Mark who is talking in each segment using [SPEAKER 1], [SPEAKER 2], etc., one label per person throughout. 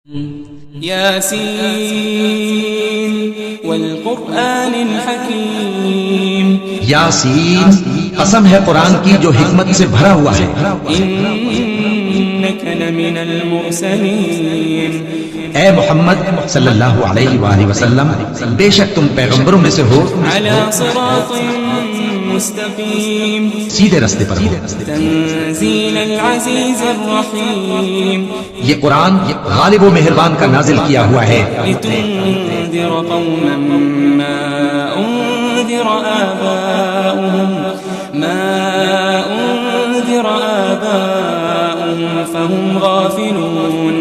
[SPEAKER 1] یاسین والقرآن الحکیم،
[SPEAKER 2] یاسین قسم ہے قرآن کی جو حکمت سے بھرا ہوا ہے،
[SPEAKER 1] انک لمن المرسلین،
[SPEAKER 2] اے محمد صلی اللہ علیہ وآلہ وسلم بے شک تم پیغمبروں میں سے ہو،
[SPEAKER 1] علی صراط مستقیم،
[SPEAKER 2] سیدھے رستے پر ہو۔
[SPEAKER 1] تنزیل العزیز الرحیم،
[SPEAKER 2] یہ قرآن غالب و مہربان کا نازل کیا ہوا ہے،
[SPEAKER 1] لتنذر قوما ما انذر آباؤهم فهم غافلون،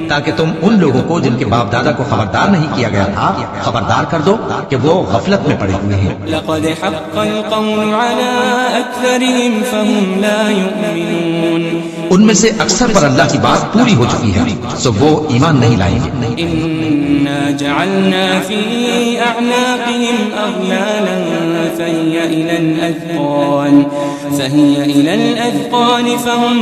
[SPEAKER 2] تاکہ تم ان لوگوں کو جن کے باپ دادا کو خبردار نہیں کیا گیا تھا خبردار کر دو کہ وہ غفلت میں پڑے ہوئے ہیں۔
[SPEAKER 1] لقد حق القول على أكثرهم فهم لا يؤمنون،
[SPEAKER 2] ان میں سے اکثر پر اللہ کی بات پوری ہو چکی ہے سو وہ ایمان نہیں لائیں گے۔
[SPEAKER 1] إنا جعلنا في أعناقهم أغلالا فهي إلى الأذقان فهم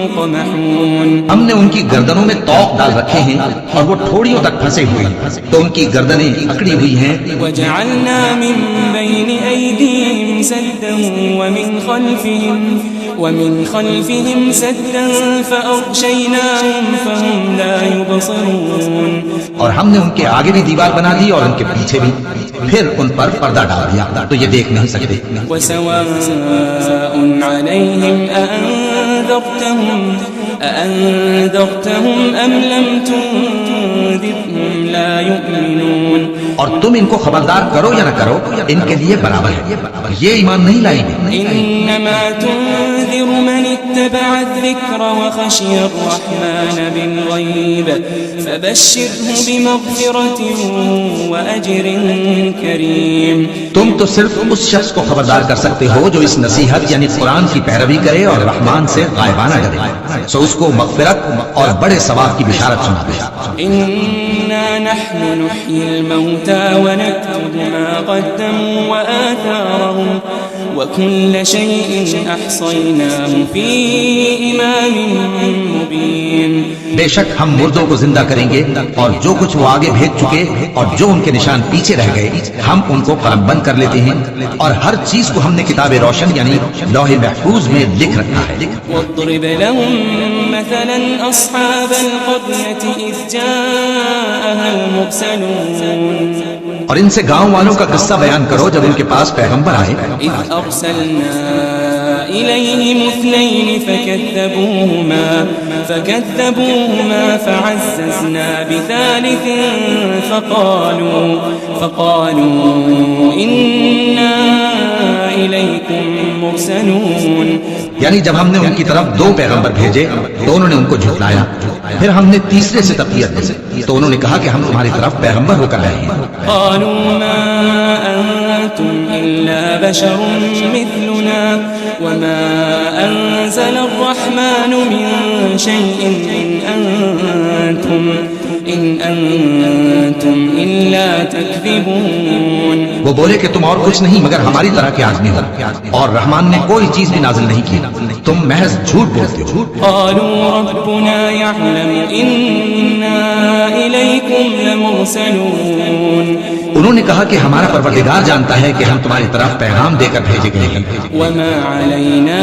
[SPEAKER 1] مقمحون،
[SPEAKER 2] ہم نے ان کی گردنوں میں طوق ڈال رکھے ہیں اور وہ ٹھوڑیوں تک پھنسے ہوئے ہیں، تو ان کی گردنیں اکڑی ہوئی ہیں۔
[SPEAKER 1] وجعلنا من بين أيديهم سدا ومن خلفهم سدا فأغشيناهم فهم لا يبصرون، اور
[SPEAKER 2] ہم نے ان کے آگے بھی دیوار بنا دی اور ان کے پیچھے بھی، پھر ان پر پردہ ڈال دیا تو یہ دیکھ نہیں سکتے۔
[SPEAKER 1] وسواء عليهم أأنذرتهم أم لم تنذرهم لا يؤمنون،
[SPEAKER 2] اور تم ان کو خبردار کرو یا نہ کرو ان کے لیے برابر ہے، یہ ایمان نہیں لائیں گے۔
[SPEAKER 1] إنما تنذر من اتبع الذكر وخشي الرحمن بالغيب فبشره بمغفرة وأجر كريم،
[SPEAKER 2] تم تو صرف اس شخص کو خبردار کر سکتے ہو جو اس نصیحت یعنی قرآن کی پیروی کرے اور رحمان سے غائبانہ ڈرے، سو اس کو مغفرت اور بڑے ثواب کی بشارت سنا دے۔
[SPEAKER 1] إنا نحن نحيي الموتى ونكتب ما قدموا وآثارهم وكل شيء أحصيناه في إمام مبين،
[SPEAKER 2] بے شک ہم مردوں کو زندہ کریں گے اور جو کچھ وہ آگے بھیج چکے اور جو ان کے نشان پیچھے رہ گئے ہم ان کو قلم بند کر لیتے ہیں، اور ہر چیز کو ہم نے کتاب روشن یعنی لوح محفوظ میں لکھ رکھا ہے۔
[SPEAKER 1] واضرب لهم مثلا أصحاب القرية إذ جاءها المرسلون،
[SPEAKER 2] اور ان سے گاؤں والوں کا قصہ بیان کرو جب ان کے پاس پیغمبر آئے۔
[SPEAKER 1] إذ أرسلنا إليهم اثنين فكذبوهما فعززنا بثالث فقالوا إنا إليكم مرسلون،
[SPEAKER 2] یعنی جب ہم نے ان کی طرف دو پیغمبر بھیجے تو انہوں نے ان کو جھٹلایا، پھر ہم نے تیسرے سے تقویت دی تو انہوں نے کہا کہ ہم تمہاری طرف پیغمبر ہو کر رہے ہیں۔
[SPEAKER 1] قالوا ما أنتم إلا بشر مثلنا وما أنزل الرحمن من شيء إن أنتم إلا تكذبون،
[SPEAKER 2] وہ بولے کہ تم اور کچھ نہیں مگر ہماری طرح کے آدمی ہو اور رحمان نے کوئی چیز بھی نازل نہیں کی، تم محض جھوٹ بولتے ہو۔
[SPEAKER 1] قالوا ربنا يعلم إنا إليكم لمرسلون،
[SPEAKER 2] انہوں نے کہا کہ ہمارا پروردگار جانتا ہے کہ ہم تمہاری طرف پیغام دے کر بھیجے گئے ہیں،
[SPEAKER 1] وما علينا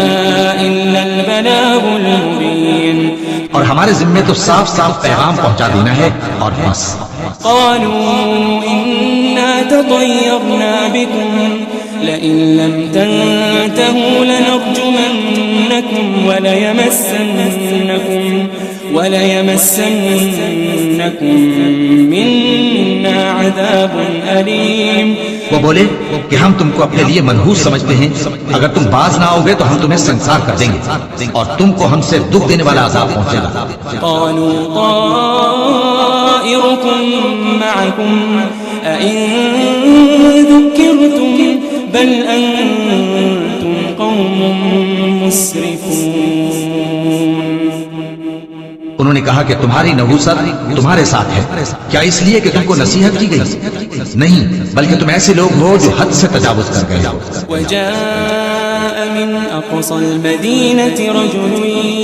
[SPEAKER 1] إلا البلاغ المبين،
[SPEAKER 2] اور ہمارے ذمے تو صاف صاف پیغام پہنچا دینا ہے اور بس۔
[SPEAKER 1] قالوا إنا تطيرنا بكم لئن لم تنتهوا لنرجمنكم وليمسنكم منا عذاب أليم،
[SPEAKER 2] وہ بولے کہ ہم تم کو اپنے لیے منحوس سمجھتے ہیں، اگر تم باز نہ آؤ گے تو ہم تمہیں سنسار کر دیں گے اور تم کو ہم سے دکھ دینے والا عذاب پہنچے گا۔
[SPEAKER 1] قالوا طائركم معكم أئن ذكرتم بل أنتم قوم مسرفون،
[SPEAKER 2] انہوں نے کہا کہ تمہاری نحوست تمہارے ساتھ ہے، کیا اس لیے کہ تم کو نصیحت کی گئی؟ نہیں، بلکہ تم ایسے لوگ ہو جو حد سے تجاوز کر گئے ہو۔
[SPEAKER 1] وجاء من أقصى المدينة رجل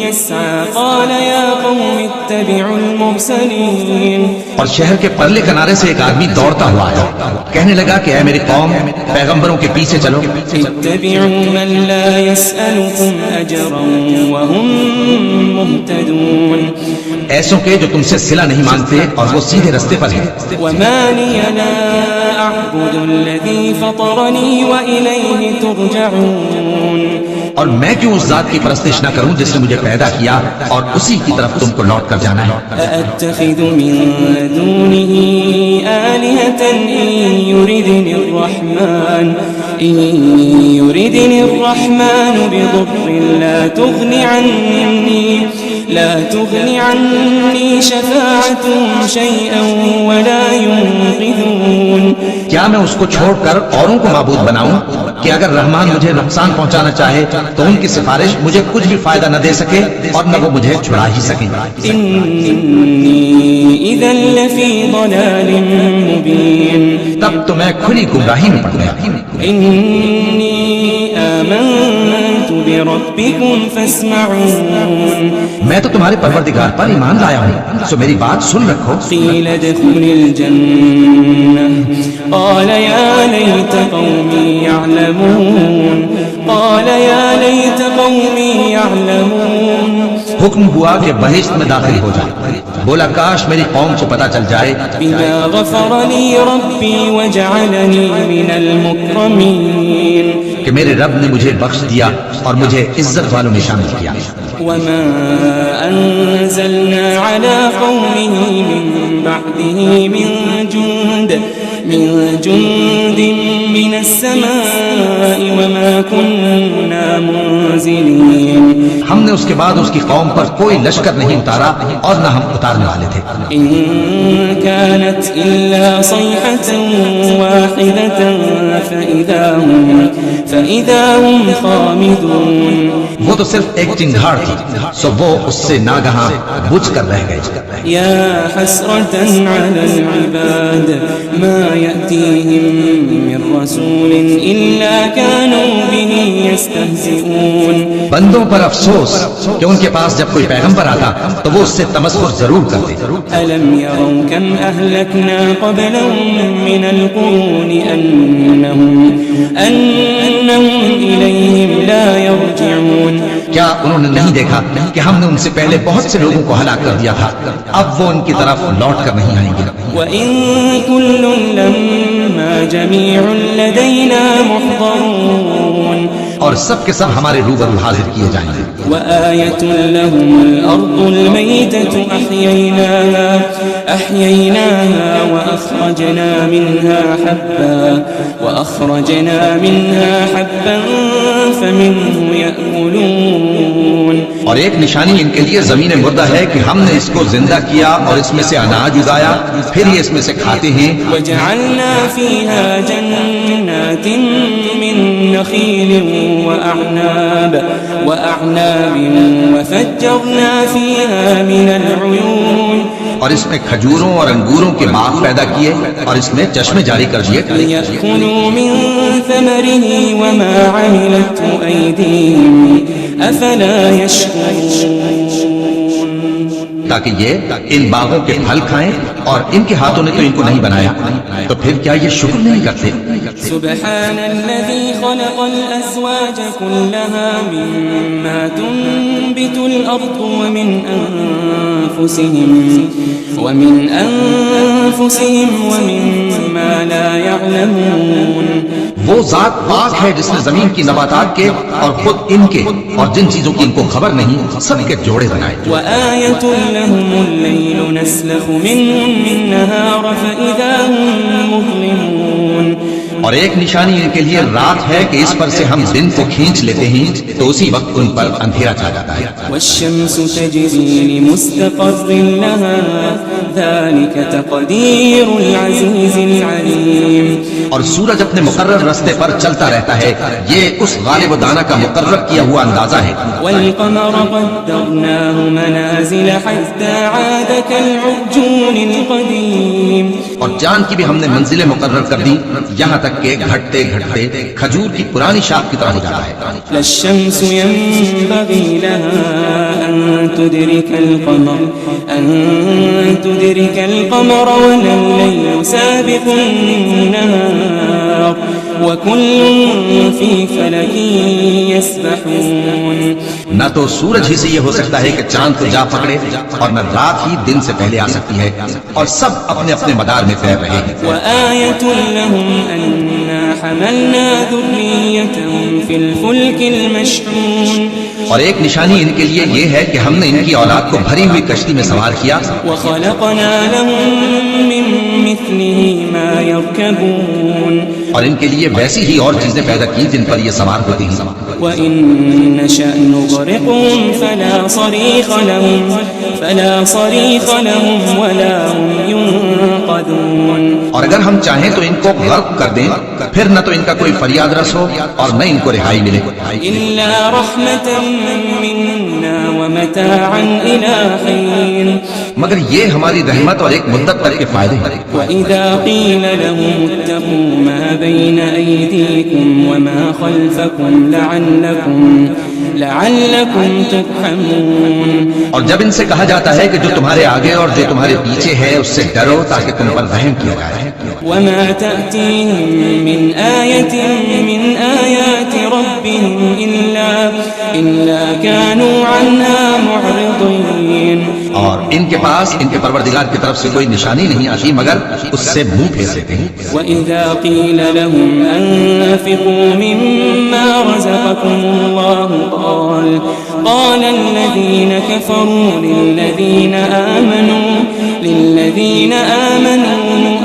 [SPEAKER 1] يسعى قال يا قوم اتبعوا المرسلين.
[SPEAKER 2] اور شہر کے پرلے کنارے سے ایک آدمی دوڑتا ہوا آیا، کہنے لگا کہ اے میری قوم، پیغمبروں کے پیچھے چلو.
[SPEAKER 1] اتبعوا من لا يسألكم أجرا وهم مهتدون.
[SPEAKER 2] ایسوں کے جو تم سے صلہ نہیں مانگتے اور وہ سیدھے رستے پر ہیں.
[SPEAKER 1] وما لي لا أعبد الذي فطرني وإليه ترجعون.
[SPEAKER 2] اور میں کیوں اس ذات کی پرستش نہ کروں جس نے مجھے پیدا کیا اور اسی کی طرف تم کو لوٹ کر جانا ہے.
[SPEAKER 1] أأتخذ من دونه آلهة إن يردني الرحمن بضر لا تغني عني شفاعتهم شيئا ولا ينقذون.
[SPEAKER 2] کیا میں اس کو چھوڑ کر اوروں کو معبود بناؤں کہ اگر رحمان مجھے نقصان پہنچانا چاہے تو ان کی سفارش مجھے کچھ بھی فائدہ نہ دے سکے اور نہ وہ مجھے چھڑا ہی سکیں.
[SPEAKER 1] إني إذا لفي ضلال مبين.
[SPEAKER 2] تب تو میں کھلی گمراہی میں پڑ گیا.
[SPEAKER 1] إني آمنت بربكم فاسمعون.
[SPEAKER 2] میں تو تمہارے پروردگار پر ایمان لایا ہوں، سو میری بات سن رکھو.
[SPEAKER 1] قيل ادخل الجنة قال يا ليت قومي يعلمون.
[SPEAKER 2] حکم ہوا کہ بہشت میں داخل ہو جائے. بولا کاش میری قوم کو پتا چل جائے
[SPEAKER 1] بما غفر لي ربي وجعلني من المكرمين.
[SPEAKER 2] کہ میرے رب نے مجھے بخش دیا اور مجھے عزت والوں میں شامل کیا.
[SPEAKER 1] وما أنزلنا على قومه من بعده من جند من السماء وما كنا منزلين.
[SPEAKER 2] ہم نے اس کے بعد اس کی قوم پر کوئی لشکر نہیں اتارا اور نہ ہم اتارنے والے تھے.
[SPEAKER 1] إن كانت إلا صيحة واحدة فإذا هم خامدون.
[SPEAKER 2] وہ تو صرف ایک چنگھاڑ تھی، سو وہ اس سے ناگہاں بجھ کر رہ گئے.
[SPEAKER 1] يا حسرة على العباد ما يأتيهم من رسول إلا كانوا به يستهزئون.
[SPEAKER 2] بندوں پر افسوس کہ ان کے پاس جب کوئی پیغمبر آتا تو وہ اس سے تمسخر ضرور کرتے.
[SPEAKER 1] ألم يروا كم أهلكنا قبلهم من القرون أنهم إليهم لا يرجعون.
[SPEAKER 2] کیا انہوں نے نہیں دیکھا کہ ہم نے ان سے پہلے بہت سے لوگوں کو ہلاک کر دیا تھا، اب وہ ان کی طرف لوٹ کر نہیں آئیں گے.
[SPEAKER 1] وَإِن كُلٌّ لَمَّا جَمِيعٌ لَدَيْنَا مُحْضَرُونَ.
[SPEAKER 2] اور سب کے سب ہمارے روبرو حاضر کیے جائیں گے.
[SPEAKER 1] وآية لهم الأرض الميتة أحييناها وأخرجنا منها حبا فمنه يأكلون.
[SPEAKER 2] اور ایک نشانی ان کے لیے زمین مردہ ہے کہ ہم نے اس کو زندہ کیا اور اس میں سے اناج اگایا، پھر یہ اس میں سے کھاتے ہیں.
[SPEAKER 1] وجعلنا فيها جنات من نخيل وأعناب وفجرنا فيها من العيون.
[SPEAKER 2] اور اس میں کھجوروں اور انگوروں کے باغ پیدا کیے اور اس میں چشمے جاری کر دیے.
[SPEAKER 1] ليأكلوا من ثمره وما عملته أيديهم أفلا يشكرون.
[SPEAKER 2] تاکہ یہ ان باغوں کے پھل کھائیں اور ان کے ہاتھوں نے تو ان کو نہیں بنایا، تو پھر کیا یہ شکر نہیں کرتے؟
[SPEAKER 1] سبحان الذي خلق الأزواج كلها مما تنبت الأرض ومن أنفسهم ومما لا يعلمون.
[SPEAKER 2] وہ ذات پاک ہے جس نے زمین کی نباتات کے اور خود ان کے اور جن چیزوں کی ان کو خبر نہیں سب کے جوڑے بنائے.
[SPEAKER 1] وآية لهم الليل نسلخ منه النهار فإذا هم مظلمون.
[SPEAKER 2] اور ایک نشانی ان کے لیے رات ہے کہ اس پر سے ہم دن کو کھینچ لیتے ہیں تو اسی وقت ان پر اندھیرا چھا جاتا ہے.
[SPEAKER 1] والشمس تجري لمستقر لها ذلك تقدير العزيز العليم.
[SPEAKER 2] اور سورج اپنے مقرر راستے پر چلتا رہتا ہے، یہ اس غالب و دانا کا مقرر کیا ہوا اندازہ ہے.
[SPEAKER 1] والقمر قدرناه منازل حتى عاد كالعرجون القديم.
[SPEAKER 2] اور چاند کی بھی ہم نے منزلیں مقرر کر دی یہاں تک کہ گھٹتے گھٹتے کھجور کی پرانی شاخ کی طرح ہو جاتا ہے.
[SPEAKER 1] للشمس ينبغي لها أن تدرك القمر ولا الليل سابق النهار وكل في فلك يسبحون.
[SPEAKER 2] نہ تو سورج ہی سے یہ ہو سکتا ہے کہ چاند کو جا پکڑے اور نہ رات ہی دن سے پہلے آ سکتی ہے اور سب اپنے اپنے مدار میں تیر رہے ہیں.
[SPEAKER 1] وآية لهم أنا حملنا ذريتهم في الفلك المشحون.
[SPEAKER 2] اور ایک نشانی ان کے لیے یہ ہے کہ ہم نے ان کی اولاد کو بھری ہوئی کشتی میں سوار کیا.
[SPEAKER 1] وخلقنا لهم من مثله ما يركبون.
[SPEAKER 2] اور ان کے لیے ویسی ہی اور چیزیں پیدا کی جن پر یہ سوار ہوتی ہیں.
[SPEAKER 1] وإن نشأ نغرقهم فلا صريخ لهم ولا هم ينقذون.
[SPEAKER 2] اور اگر ہم چاہیں تو ان کو غرق کر دیں پھر نہ تو ان کا کوئی فریاد رس ہو اور نہ ان کو رہائی ملے.
[SPEAKER 1] إلا رحمة منا ومتاعا إلى حين.
[SPEAKER 2] مگر یہ ہماری رحمت اور ایک مدت تک کے فائدے ہیں.
[SPEAKER 1] وإذا قيل لهم اتقوا ما بين أيديكم وما خلفكم لعلكم ترحمون.
[SPEAKER 2] اور جب ان سے کہا جاتا ہے کہ جو تمہارے آگے اور جو تمہارے پیچھے ہے اس سے ڈرو تاکہ تم پر رحم کیا جائے.
[SPEAKER 1] وما تأتيهم من آية من آيات ربهم إلا كانوا عنها معرضين.
[SPEAKER 2] اور ان کے پاس ان کے پروردگار کی طرف سے کوئی نشانی نہیں آتی مگر اس سے منہ پھیر دیتے ہیں.
[SPEAKER 1] وَإِذَا قِيلَ لَهُمْ أَنفِقُوا مِمَّا رَزَقَكُمُ اللَّهُ قَالَ الَّذِينَ كَفَرُوا لِلَّذِينَ آمَنُوا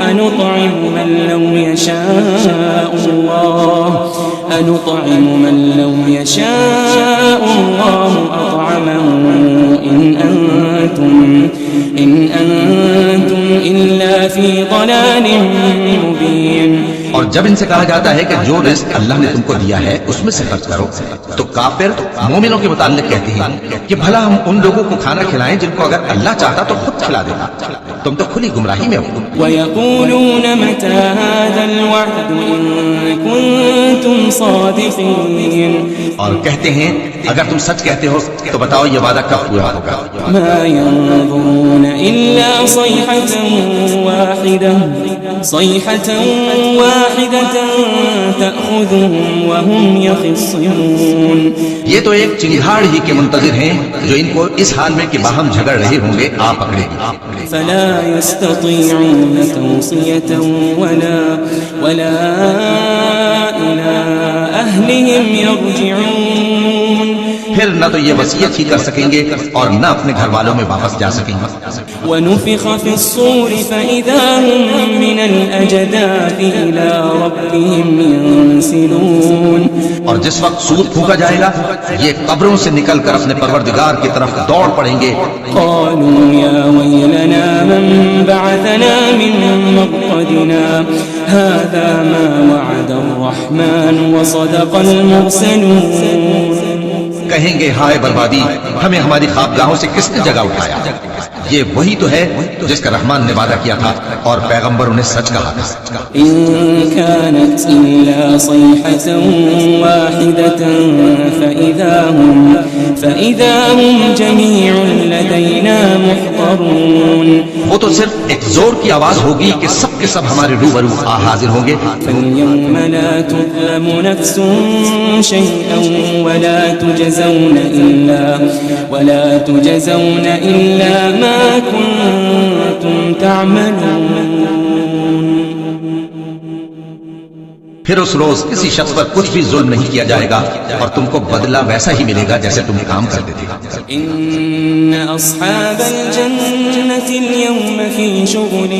[SPEAKER 1] أَنُطْعِمُ مَن لَّوْ يَشَاءُ اللَّهُ أَطْعَمَهُ إِنْ أَنْتُمْ إِلَّا فِي ضَلَالٍ مُبِينٍ.
[SPEAKER 2] اور جب ان سے کہا جاتا ہے کہ جو رزق اللہ نے تم کو دیا ہے اس میں سے خرچ کرو تو کافر مومنوں کے متعلق کہتے ہیں کہ بھلا ہم ان لوگوں کو کھانا کھلائیں جن کو اگر اللہ چاہتا تو خود کھلا دیتا. تم تو کھلی گمراہی میں ہو.
[SPEAKER 1] وَيَقُولُونَ مَتَى هَذَا الْوَعْدُ إِن كُنتُمْ صَادِقِينَ. اور کہتے ہیں اگر تم سچ کہتے ہو تو بتاؤ یہ وعدہ کب پورا ہوگا. مَا يَنظُرُونَ إِلَّا صَيْحَةً واحدة تأخذهم وهم يخصمون.
[SPEAKER 2] یہ تو ایک چنگھاڑ ہی کے منتظر ہیں جو ان کو اس حال میں کہ باہم جھگڑ رہے ہوں گے آ پکڑے گی.
[SPEAKER 1] فلا يستطيعون توصية ولا إلى أهلهم يرجعون.
[SPEAKER 2] پھر نہ تو یہ وصیت ہی کر سکیں گے اور نہ اپنے گھر والوں میں واپس جا سکیں گے.
[SPEAKER 1] ونفخ في الصور فإذا هم من الأجداث إلى ربهم ينسلون.
[SPEAKER 2] اور جس وقت سور پھونکا جائے گا یہ قبروں سے نکل کر اپنے پروردگار کی طرف دوڑ پڑیں گے.
[SPEAKER 1] قالوا يا ويلنا من بعثنا من مرقدنا هذا ما وعد الرحمن وصدق المرسلون.
[SPEAKER 2] کہیں گے ہائے بربادی ہمیں ہماری خوابگاہوں سے کس نے جگہ اٹھایا. یہ وہی تو ہے جس کا رحمان نے وعدہ کیا تھا اور پیغمبروں نے سچ کہا تھا.
[SPEAKER 1] إن كانت إلا صيحة واحدة فإذا هم جميع لدينا محضرون.
[SPEAKER 2] وہ تو صرف ایک زور کی آواز ہوگی کہ سب کے سب ہمارے روبرو حاضر ہوں گے.
[SPEAKER 1] فاليوم لا تظلم نفس شيئا ولا تجزون إلا ما كنتم تعملون.
[SPEAKER 2] پھر اس روز کسی شخص پر کچھ بھی ظلم نہیں کیا جائے گا اور تم کو بدلہ ویسا ہی ملے گا جیسے تم کام کرتے تھے.
[SPEAKER 1] إن أصحاب الجنة اليوم في شغل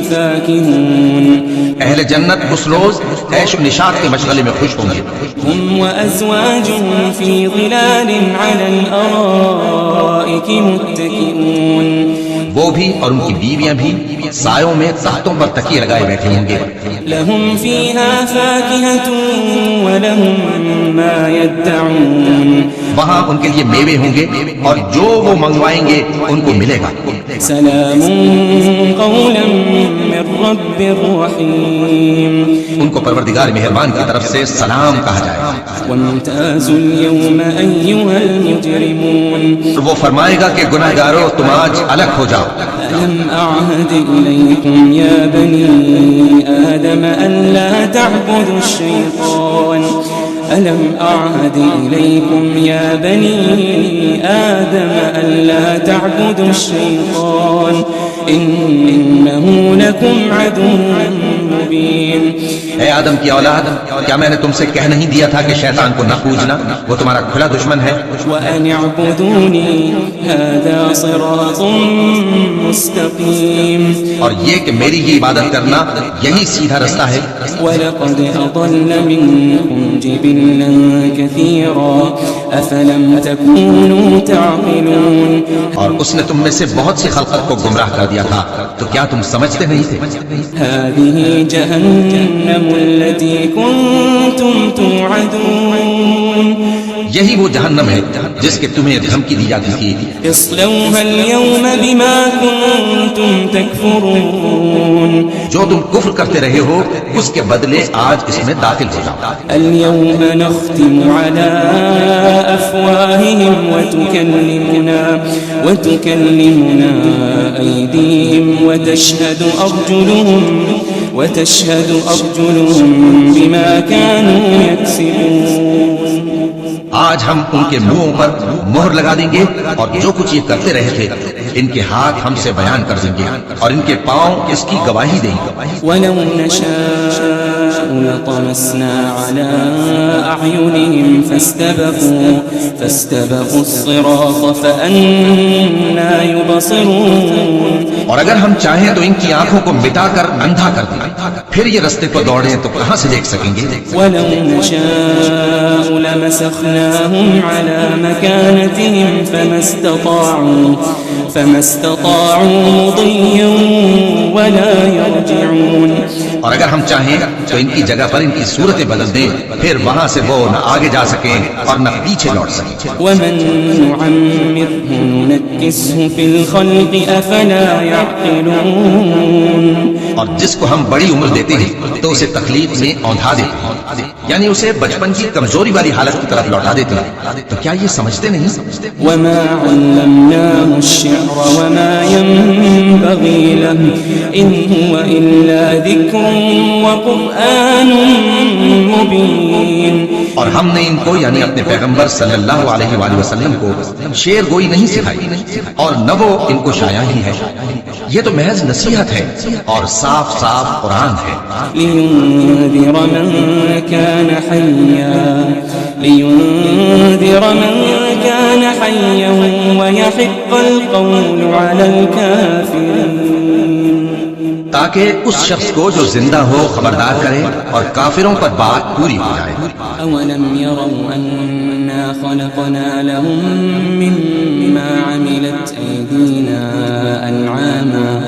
[SPEAKER 1] فاكهون.
[SPEAKER 2] اہل جنت اس روز عیش و نشاط کے مشغلے میں خوش ہوں گے.
[SPEAKER 1] هم وأزواجهم في ظلال على الأرائك متكئون.
[SPEAKER 2] وہ بھی اور ان کی بیویاں بھی سایوں میں تختوں پر تکیے لگائے بیٹھے ہوں گے.
[SPEAKER 1] لهم فيها فاكهة ولهم ما يدعون.
[SPEAKER 2] وہاں ان کے لیے میوے ہوں گے اور جو وہ منگوائیں گے ان کو ملے گا.
[SPEAKER 1] سلام قولا
[SPEAKER 3] من رب رحيم
[SPEAKER 2] ان کو پروردگار مہربان کی طرف سے سلام کہا جائے گا۔
[SPEAKER 3] وامتازوا اليوم أيها المجرمون
[SPEAKER 2] وہ فرمائے گا کہ گناہ گارو تم آج الگ ہو جاؤ۔
[SPEAKER 3] ألم أعهد إليكم يا بني آدم ألا تعبدوا الشيطان ألم أعهد إليكم يا بني آدم ألا تعبدوا الشيطان إنه لكم عدو مبين۔
[SPEAKER 2] اے آدم کی اولاد، کیا میں نے تم سے کہہ نہیں دیا تھا کہ شیطان کو نہ پوجنا، وہ تمہارا کھلا دشمن ہے؟
[SPEAKER 3] وأن اعبدوني هذا صراط مستقيم۔
[SPEAKER 2] اور یہ کہ میری ہی عبادت کرنا یہی سیدھا رستہ ہے۔
[SPEAKER 3] ولقد أضل منكم جبلا كثيرا أفلم تكونوا تعقلون۔
[SPEAKER 2] اور اس نے تم میں سے بہت سی خلقت کو گمراہ کر دیا تھا، تو کیا تم سمجھتے نہیں تھے؟
[SPEAKER 3] هذه جهنم التي كنتم توعدون۔
[SPEAKER 2] یہی وہ جہنم ہے جس کے تمہیں دھمکی دی جاتی تھی۔
[SPEAKER 3] اصلوها اليوم بما كنتم تكفرون۔
[SPEAKER 2] جو تم کفر کرتے رہے ہو اس کے بدلے آج اس میں داخل ہو جاؤ۔
[SPEAKER 3] اليوم نختم على أفواههم وتكلمنا أيديهم وتشهد أرجلهم بما كانوا يكسبون۔
[SPEAKER 2] آج ہم ان کے منہوں پر مہر لگا دیں گے اور جو کچھ یہ کرتے رہے تھے ان کے ہاتھ ہم سے بیان کر دیں گے اور ان کے پاؤں اس کی گواہی دیں گے۔
[SPEAKER 3] وَلَوْ نَشَاءُ لَطَمَسْنَا عَلَىٰ أَعْيُنِهِمْ فَاسْتَبَقُوا الصِّرَاطَ فَأَنَّىٰ يُبْصِرُونَ۔
[SPEAKER 2] اور اگر ہم چاہیں تو ان کی آنکھوں کو مٹا کر اندھا کر دیں، پھر یہ رستے پر دوڑیں تو کہاں سے دیکھ سکیں گے؟
[SPEAKER 3] وَلَوْ نَشَاءُ لَمَسَخْنَاهُمْ عَلَىٰ مَكَانَتِهِمْ فَمَا اسْتَطَاعُوا مُضِيًّا وَلَا يَرْجِعُونَ۔
[SPEAKER 2] اور اگر ہم چاہیں تو ان کی جگہ پر ان کی صورتیں بدل دیں، پھر وہاں سے وہ نہ آگے جا سکیں اور نہ پیچھے لوٹ سکیں۔
[SPEAKER 3] وَمَن نُّعَمِّرْهُ نُنَكِّسْهُ فِي الْخَلْقِ أَفَلَا يَعْقِلُونَ۔
[SPEAKER 2] اور جس کو ہم بڑی عمر دیتے ہیں تو اسے تخلیق میں اوندھا دیتے ہیں، یعنی اسے بچپن کی کمزوری والی حالت کی طرف لوٹا دیتے ہیں، تو کیا یہ سمجھتے نہیں؟
[SPEAKER 3] وَمَا عَلَّمْنَاهُ الشِّعْرَ وَمَا يَنبَغِي لَهُ إِنْ هُوَ إِلَّا ذِكْرٌ وَقُرْآنٌ مُبِينٌ۔
[SPEAKER 2] اور ہم نے ان کو یعنی اپنے پیغمبر صلی اللہ علیہ وآلہ وسلم کو شعر گوئی نہیں سکھائی اور نہ وہ ان کو شایا ہی ہے، یہ تو محض نصیحت ہے اور صاف صاف قرآن ہے۔
[SPEAKER 3] لِيُنذِرَ مَن كَانَ حَيًّا وَيَحِقَّ الْقَوْلُ عَلَى الْكَافِرِينَ۔
[SPEAKER 2] تاکہ اس شخص کو جو زندہ ہو خبردار کرے اور کافروں پر بات پوری ہو جائے۔
[SPEAKER 3] أَوَلَمْ يَرَوْا أَنَّا خَلَقْنَا لَهُم مِّمَّا عَمِلَتْ أَيْدِينَا أَنْعَامًا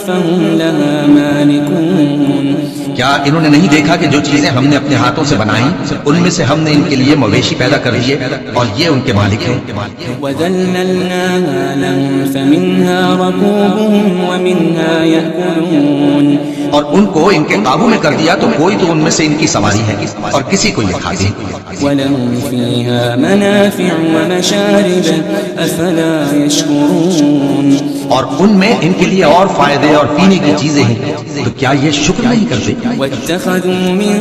[SPEAKER 3] فَهُمْ لَهَا مَالِكُونَ۔
[SPEAKER 2] کیا انہوں نے نہیں دیکھا کہ جو چیزیں ہم نے اپنے ہاتھوں سے بنائیں ان میں سے ہم نے ان کے لیے مویشی پیدا کر دیے اور یہ ان کے مالک ہیں۔
[SPEAKER 3] وَذَلَّلْنَاهَا لَهُمْ فَمِنْهَا رَكُوبُهُمْ وَمِنْهَا يَأْكُلُونَ۔
[SPEAKER 2] اور ان کو ان کے قابو میں کر دیا تو کوئی تو ان میں سے ان کی سواری ہے اور کسی کو یہ کھاتے ہیں۔
[SPEAKER 3] وَلَهُمْ فِيهَا مَنَافِعُ وَمَشَارِبُ أَفَلَا يَشْكُرُونَ۔
[SPEAKER 2] اور ان میں ان کے لیے اور فائدے اور پینے کی چیزیں ہیں، تو کیا یہ شکر نہیں کرتے؟
[SPEAKER 3] وَاتَّخَذُوا مِن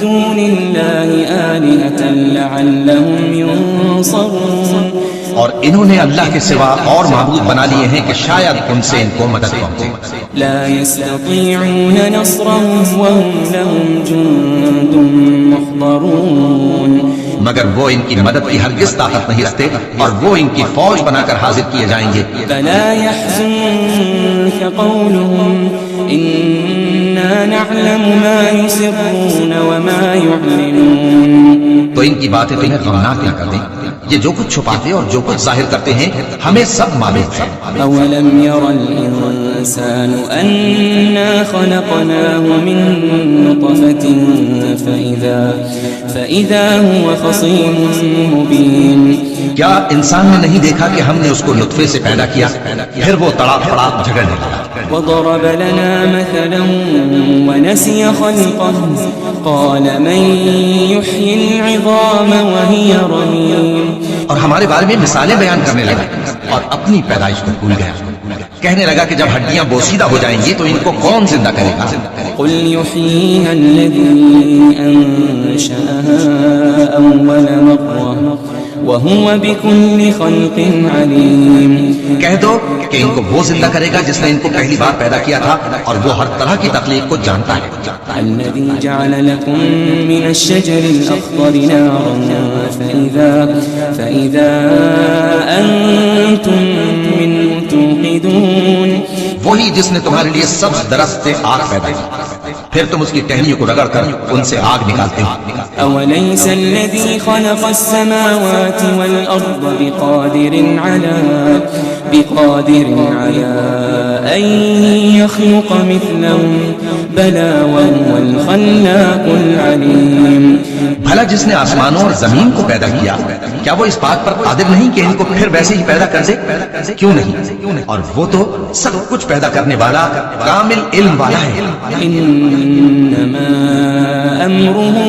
[SPEAKER 3] دُونِ اللَّهِ آلِهَةً لَعَلَّهُمْ يُنصَرُونَ۔
[SPEAKER 2] اور انہوں نے اللہ کے سوا اور معبود بنا لیے ہیں کہ شاید ان سے ان کو مدد پہنچے۔
[SPEAKER 3] لا يستطيعون نصرهم وهم لهم جند محضرون۔
[SPEAKER 2] مگر وہ ان کی مدد کی ہرگز طاقت نہیں رکھتے اور وہ ان کی فوج بنا کر حاضر کیے جائیں گے۔
[SPEAKER 3] فلا يحزنك قولهم إنا نعلم ما يسرون وما يعلنون۔
[SPEAKER 2] تو ان کی باتیں تمہیں غمناک نہ کر دیں، یہ جو کچھ چھپاتے اور جو کچھ ظاہر کرتے ہیں ہمیں سب معلوم ہے۔
[SPEAKER 3] أولم ير الإنسان أنا خلقناه من نطفة فإذا هو خصيم مبين۔
[SPEAKER 2] کیا انسان نے نہیں دیکھا کہ ہم نے اس کو نطفے سے پیدا کیا، پھر وہ تڑاپ پڑاپ جھگڑنے لگا۔
[SPEAKER 3] وضرب لنا مثلا ونسي خلقه قال من يحيي العظام وهي رميم۔
[SPEAKER 2] اور ہمارے بارے میں مثالیں بیان کرنے لگا اور اپنی پیدائش کو بھول گیا، کہنے لگا کہ جب ہڈیاں بوسیدہ ہو جائیں گی تو ان کو کون زندہ کرے گا؟
[SPEAKER 3] قل يحييها الذي أنشأها أول مرة وهو بكل خلق عليم۔
[SPEAKER 2] کہہ دو کہ ان کو وہ زندہ کرے گا جس نے ان کو پہلی بار پیدا کیا تھا اور وہ ہر طرح کی تخلیق کو جانتا ہے۔
[SPEAKER 3] الذي جعل لكم من الشجر الأخضر نارا فإذا أنتم منه توقدون۔
[SPEAKER 2] وہی جس نے تمہارے لیے سبز درخت سے آگ پیدا کی، پھر تم اس کی ٹہنیوں کو رگڑ کر ان سے آگ نکالتے ہو۔
[SPEAKER 3] أوليس الذي خلق السماوات والأرض بقادر على أن يخلق مثلهم بلى وهو الخلاق العليم۔
[SPEAKER 2] بھلا جس نے آسمانوں اور زمین کو پیدا کیا، کیا وہ اس بات پر قادر نہیں کہ ان کو پھر ویسے ہی پیدا کر دے؟ کیوں نہیں؟ اور وہ تو سب کچھ پیدا کرنے والا، کامل علم والا ہے۔
[SPEAKER 3] إنما أمره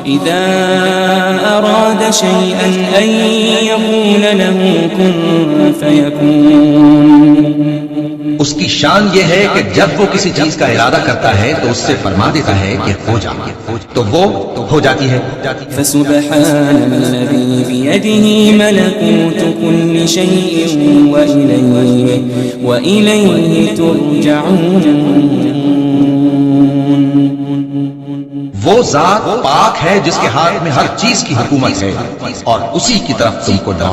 [SPEAKER 3] إذا أراد شيئا أن يقول له كن فيكون۔
[SPEAKER 2] اس کی شان یہ ہے کہ جب وہ کسی چیز کا ارادہ کرتا ہے تو اس سے فرما دیتا ہے کہ ہو جا، تو وہ ہو جاتی ہے۔
[SPEAKER 3] فسبحان الذي بيده ملكوت كل شيء وإليه ترجعون۔
[SPEAKER 2] وہ ذات پاک ہے جس کے ہاتھ میں ہر چیز کی حکومت ہے اور اسی کی طرف تم کو